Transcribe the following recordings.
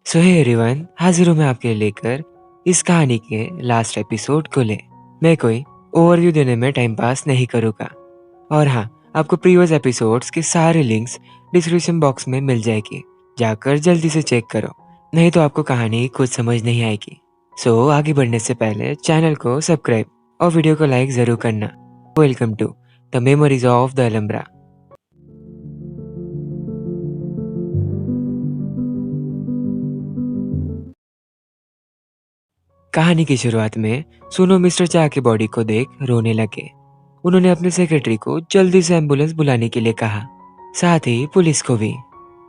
सो hey everyone, हाजिर हूँ मैं आपके लिए लेकर इस कहानी के लास्ट एपिसोड को ले। मैं कोई ओवरव्यू देने में टाइम पास नहीं करूँगा। और हाँ, आपको प्रीवियस एपिसोड्स के सारे लिंक्स डिस्क्रिप्शन बॉक्स में मिल जाएगी। जाकर जल्दी से चेक करो, नहीं तो आपको कहानी कुछ समझ नहीं आएगी। सो आगे बढ़ने से पहले चैनल को सब्सक्राइब और वीडियो को लाइक जरूर करना। Welcome to the memories of the Alhambra. कहानी की शुरुआत में सुनो मिस्टर चा की बॉडी को देख रोने लगे। उन्होंने अपने सेक्रेटरी को जल्दी से एम्बुलेंस बुलाने के लिए कहा, साथ ही पुलिस को भी।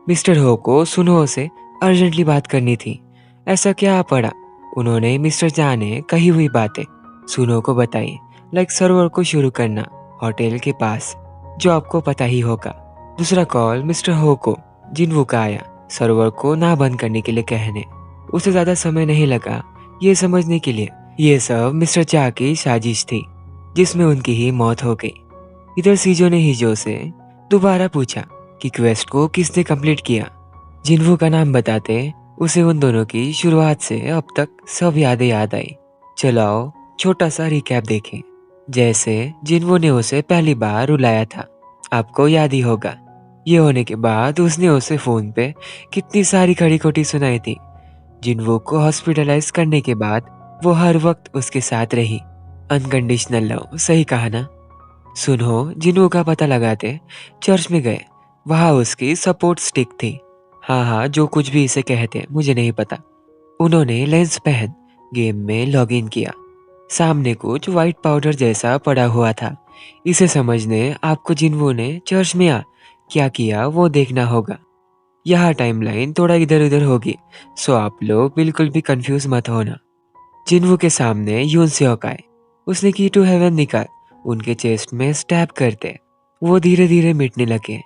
मिस्टर हो को सुनो से अर्जेंटली बात करनी थी। ऐसा क्या पड़ा? उन्होंने मिस्टर चा ने कही हुई बातें सुनो को बताई, लाइक सर्वर को शुरू करना होटल के पास, जो आपको पता ही होगा। दूसरा कॉल मिस्टर हो को जिनवू का आया, सर्वर को ना बंद करने के लिए कहने। उसे ज्यादा समय नहीं लगा ये समझने के लिए ये सब मिस्टर चा की साजिश थी, जिसमें उनकी ही मौत हो गई। इधर सीजो ने हिजो से दोबारा पूछा कि क्वेस्ट को किसने कंप्लीट किया। जिनवू का नाम बताते उसे उन दोनों की शुरुआत से अब तक सब यादें याद आई। चलाओ छोटा सा रिकैप देखें। जैसे जिनवू ने उसे पहली बार रुलाया था, आपको याद ही होगा। ये होने के बाद उसने उसे फोन पे कितनी सारी खड़ी खोटी सुनाई थी। जिनवू को हॉस्पिटलाइज करने के बाद वो हर वक्त उसके साथ रही। अनकंडीशनल लव, सही कहा ना? सुनो जिनवू का पता लगाते चर्च में गए। वहां उसकी सपोर्ट स्टिक थी। हाँ, जो कुछ भी इसे कहते मुझे नहीं पता। उन्होंने लेंस पहन गेम में लॉगिन किया। सामने कुछ व्हाइट पाउडर जैसा पड़ा हुआ था। इसे समझने आपको जिनवू ने चर्च में क्या किया वो देखना होगा। यहाँ टाइमलाइन थोड़ा इधर उधर होगी, सो आप लोग बिल्कुल भी कंफ्यूज मत होना। जिनवू के सामने यून सेओक आए। उसने की टू हेवन निकाल उनके चेस्ट में स्टैब करते वो धीरे धीरे मिटने लगे।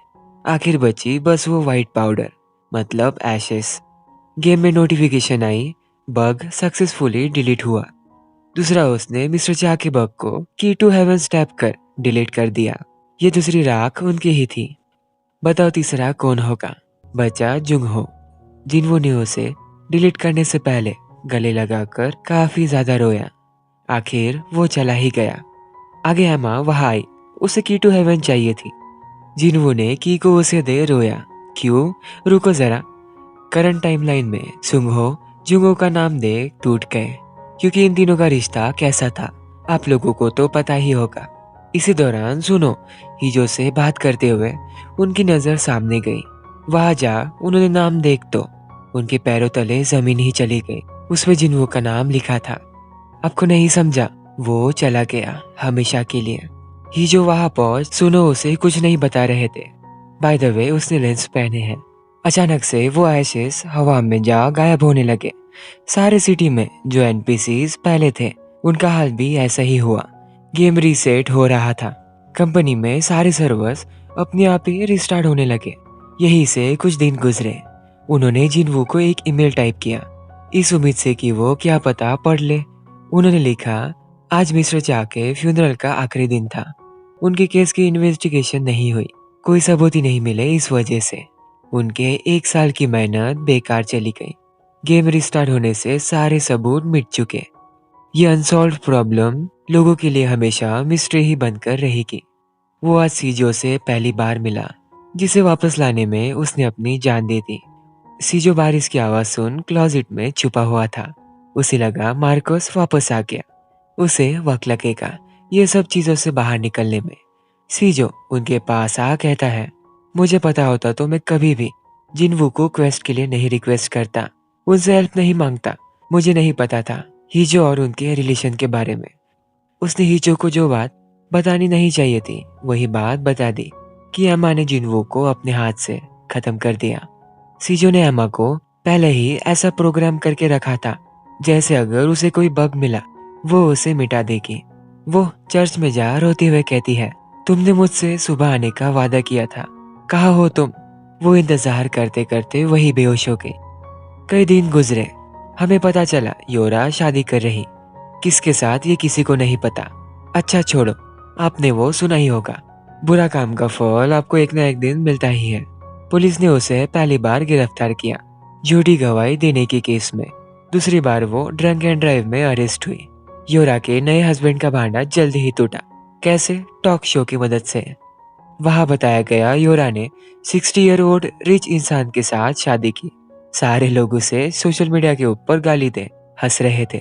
आखिर बची बस वो व्हाइट पाउडर, मतलब एशेस। गेम में नोटिफिकेशन आई, बग सक्सेसफुली डिलीट हुआ। दूसरा उसने मिस्टर चा के बग को की टू हेवन स्टैब कर डिलीट कर दिया। ये दूसरी राख उनकी ही थी। बताओ तीसरा कौन होगा? बचा जुंग हो। जिनवू ने उसे डिलीट करने से पहले गले लगाकर काफी ज्यादा रोया। आखिर वो चला ही गया। आगे एमा वहां आई। उसे की टू हेवन चाहिए थी। जिनवू ने की को उसे दे रोया। क्यों? रुको जरा। करंट टाइमलाइन में सुंगहो जुंगो का नाम देख टूट गए, क्योंकि इन तीनों का रिश्ता कैसा था आप लोगों को तो पता ही होगा। इसी दौरान सुनो हिजो से बात करते हुए उनकी नजर सामने गई। वहां जा उन्होंने नाम देख तो उनके पैरों तले जमीन ही चली गई। उसमें जिनवू का नाम लिखा था। आपको नहीं समझा, वो चला गया हमेशा के लिए। हिजो वहां पहुंच सुनो उसे कुछ नहीं बता रहे थे। बाय द वे उसने लेंस पहने हैं। अचानक से वो एशेस हवा में जा गायब होने लगे। सारे सिटी में जो एनपीसीज पहले थे उनका हाल भी ऐसा ही हुआ। गेम रीसेट हो रहा था। कंपनी में सारे सर्वर्स अपने आप ही रिस्टार्ट होने लगे। यहीं से कुछ दिन गुजरे। उन्होंने जिनवू को एक ईमेल टाइप किया, इस उम्मीद से कि वो क्या पता पढ़ ले। उन्होंने लिखा, आज मिस्टर चा के फ्यूनरल का आखिरी दिन था। उनके केस की इन्वेस्टिगेशन नहीं हुई, कोई सबूत ही नहीं मिले। इस वजह से उनके 1 साल की मेहनत बेकार चली गई। गेम रिस्टार्ट होने से सारे सबूत मिट चुके। ये अनसॉल्व प्रॉब्लम लोगों के लिए हमेशा मिस्ट्री ही बनकर रहेगी। वो आज सीजो से पहली बार मिला, जिसे वापस लाने में उसने अपनी जान दे दी। सीजो बारिश की आवाज सुन क्लोजेट में छुपा हुआ था। उसे लगा मार्कोस वापस आ गया, उसे वक्त लगेगा ये सब चीजों से बाहर निकलने में। सीजो उनके पास कहता है, मुझे पता होता तो मैं कभी भी जिनवू को क्वेस्ट के लिए नहीं रिक्वेस्ट करता, उनसे हेल्प नहीं मांगता। मुझे नहीं पता था हिजो और उनके रिलेशन के बारे में। उसने हिजो को जो बात बतानी नहीं चाहिए थी वही बात बता दी कि एमा ने जिनवू को अपने हाथ से खत्म कर दिया। सीजो ने एमा को पहले ही ऐसा प्रोग्राम करके रखा था जैसे अगर उसे कोई बग मिला वो उसे मिटा देगी। वो चर्च में जा रोते हुए कहती है, तुमने मुझसे सुबह आने का वादा किया था, कहाँ हो तुम? वो इंतजार करते करते वही बेहोश हो गई। कई दिन गुजरे। हमें पता चला योरा शादी कर रही। किसके साथ ये किसी को नहीं पता। अच्छा छोड़ो, आपने वो सुना ही होगा, बुरा काम का फल आपको एक ना एक दिन मिलता ही है। पुलिस ने उसे पहली बार गिरफ्तार किया। झूठी गवाही देने के केस में। दूसरी बार वो ड्रंक एंड ड्राइव में अरेस्ट हुई। योरा के नए हस्बैंड का भांडा जल्दी ही टूटा। कैसे? टॉक शो की मदद से। वहां बताया गया योरा ने 60 ईयर ओल्ड रिच इंसान के साथ शादी की। सारे लोग उसे सोशल मीडिया के ऊपर गाली दे हंस रहे थे।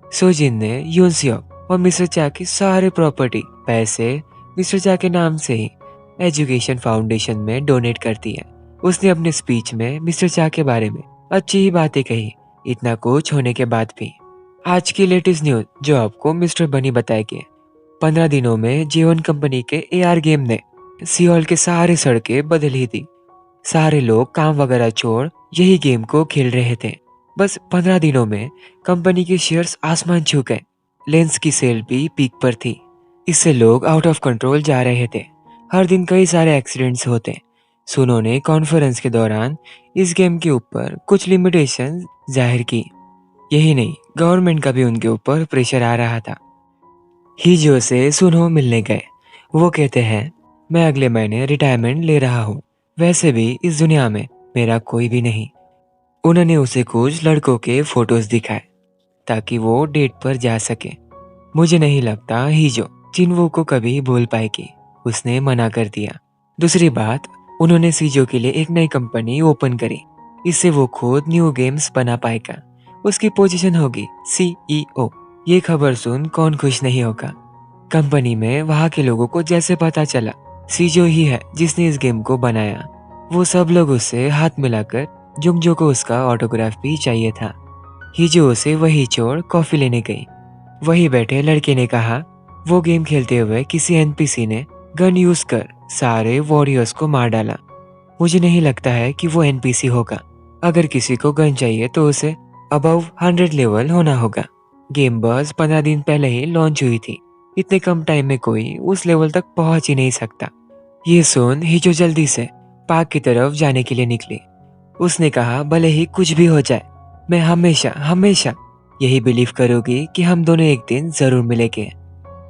सोजिन ने यूनसियोक और मिस्टर चा की सारे प्रॉपर्टी पैसे मिस्टर चा के नाम से ही एजुकेशन फाउंडेशन में डोनेट कर दिए। उसने अपने स्पीच में मिस्टर चा के बारे में अच्छी ही बातें कही। इतना कुछ होने के बाद भी आज की लेटेस्ट न्यूज जो आपको मिस्टर बनी बताएगी। 15 दिनों में जीवन कंपनी के एआर गेम ने सियोल के सारे सड़कें बदल ही दी। सारे लोग काम वगैरह छोड़ यही गेम को खेल रहे थे। बस 15 दिनों में कंपनी के शेयर्स आसमान छू गए। लेंस की सेल भी पीक पर थी। इससे लोग आउट ऑफ कंट्रोल जा रहे थे। हर दिन कई सारे एक्सीडेंट्स होते। सुनो ने कॉन्फ्रेंस के दौरान इस गेम के ऊपर कुछ लिमिटेशन जाहिर की। यही नहीं, गवर्नमेंट का भी उनके ऊपर प्रेशर आ रहा था। हिजो से सुनो मिलने गए। वो कहते हैं, मैं अगले महीने रिटायरमेंट ले रहा हूँ। वैसे भी इस दुनिया में मेरा कोई भी नहीं। उन्होंने उसे कुछ लड़कों के फोटोज दिखाए ताकि वो डेट पर जा सके। मुझे नहीं लगता हिजो चिन्वू को कभी भूल पाएगी। उसने मना कर दिया। दूसरी बात, उन्होंने सीजो के लिए एक नई कंपनी ओपन करी। इससे वो खुद न्यू गेम्स बना पाएगा। उसकी पोजीशन होगी CEO। ये खबर सुन कौन खुश नहीं होगा। कंपनी में वहां के लोगों को जैसे पता चला सीजो ही है जिसने इस गेम को बनाया, वो सब लोग उससे हाथ मिलाकर जुंगजो को उसका ऑटोग्राफ भी चाहिए था। हिजो उसे वही छोड़ कॉफी लेने गई। वही बैठे लड़के ने कहा, वो गेम खेलते हुए किसी एनपीसी ने गन यूज कर सारे वॉरियर्स को मार डाला। मुझे नहीं लगता है कि वो एनपीसी होगा। अगर किसी को गन चाहिए तो उसे अबव 100 लेवल होना होगा। गेम बस 15 दिन पहले ही लॉन्च हुई थी। इतने कम टाइम में कोई उस लेवल तक पहुंच ही नहीं सकता। ये सुन हिजो जल्दी से पार्क की तरफ जाने के लिए निकली। उसने कहा, भले ही कुछ भी हो जाए, मैं हमेशा हमेशा यही बिलीव करूंगी कि हम दोनों एक दिन जरूर मिलेंगे।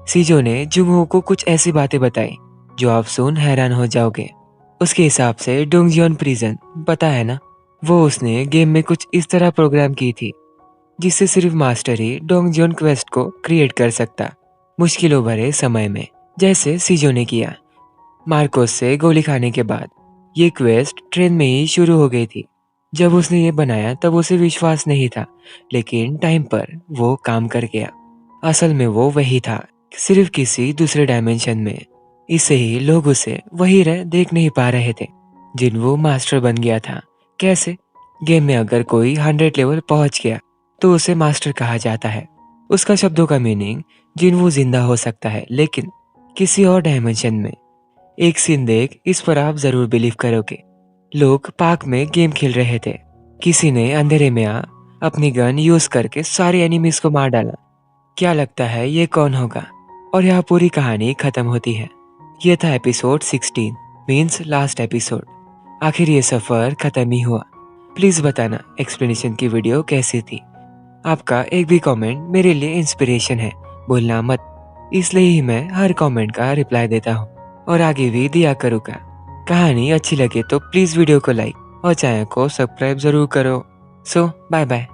सीजो ने जुंगहो को कुछ ऐसी बातें बताई जो आप सुन हैरान हो जाओगे। उसके हिसाब से डोंगजियोन प्रिजन, पता है ना, वो उसने गेम में कुछ इस तरह प्रोग्राम की थी जिससे सिर्फ मास्टर ही डोंगजियोन क्वेस्ट को क्रिएट कर सकता, मुश्किलों भरे समय में, जैसे सीजो ने किया। मार्कोस से गोली खाने के बाद ये क्वेस्ट ट्रेन में ही शुरू हो गई थी। जब उसने ये बनाया तब उसे विश्वास नहीं था, लेकिन टाइम पर वो काम कर गया। असल में वो वही था, सिर्फ किसी दूसरे डायमेंशन में। इससे ही लोग उसे वही रह देख नहीं पा रहे थे जिन वो मास्टर बन गया था। कैसे? गेम में अगर कोई 100 लेवल पहुंच गया तो उसे मास्टर कहा जाता है। उसका शब्दों का मीनिंग जिन वो जिंदा हो सकता है, लेकिन किसी और डायमेंशन में। एक सीन देख, इस पर आप जरूर बिलीव करोगे। लोग पार्क में गेम खेल रहे थे। किसी ने अंधेरे में अपनी गन यूज करके सारे एनिमीज को मार डाला। क्या लगता है ये कौन होगा? और यहाँ पूरी कहानी खत्म होती है। ये था एपिसोड 16 मीन्स लास्ट एपिसोड। आखिर ये सफर खत्म ही हुआ। प्लीज बताना एक्सप्लेनेशन की वीडियो कैसी थी। आपका एक भी कमेंट मेरे लिए इंस्पिरेशन है, भूलना मत। इसलिए ही मैं हर कमेंट का रिप्लाई देता हूँ और आगे भी दिया करूँगा। कहानी अच्छी लगे तो प्लीज वीडियो को लाइक और चैनल को सब्सक्राइब जरूर करो। सो बाय बाय।